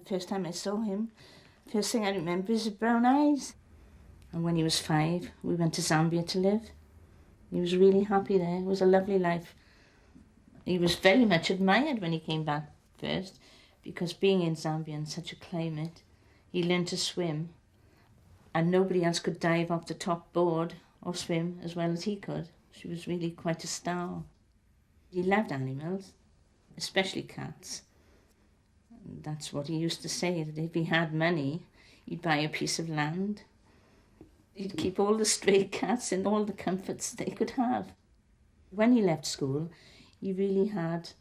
first time I saw him, first thing I remember is his brown eyes. And when he was 5, we went to Zambia to live. He was really happy there. It was a lovely life. He was very much admired when he came back first, because being in Zambia in such a climate, he learned to swim, and nobody else could dive off the top board or swim as well as he could. She was really quite a star. He loved animals, especially cats. That's what he used to say, that if he had money, he'd buy a piece of land. He'd keep all the stray cats and all the comforts they could have. When he left school, he really had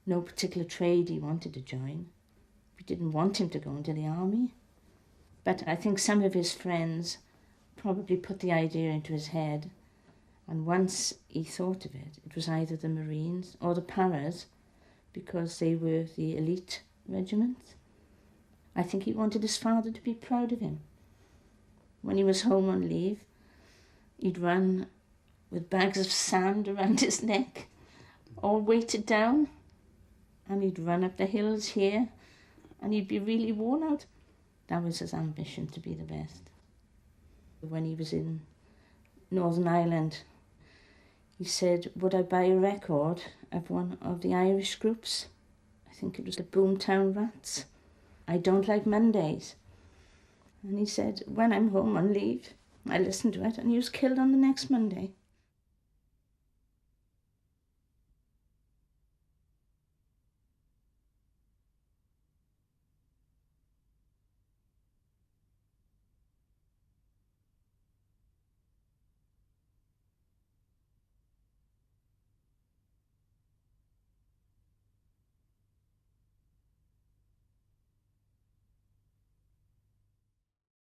no particular trade he wanted to join. We didn't want him to go into the army. But I think some of his friends probably put the idea into his head, and once he thought of it, it was either the Marines or the Paras, because they were the elite regiment. I think he wanted his father to be proud of him. When he was home on leave, he'd run with bags of sand around his neck, all weighted down, and he'd run up the hills here, and he'd be really worn out. That was his ambition, to be the best. When he was in Northern Ireland, he said, would I buy a record of one of the Irish groups? I think it was the Boomtown Rats. I don't like Mondays. And he said, when I'm home on leave, I listened to it, and he was killed on the next Monday.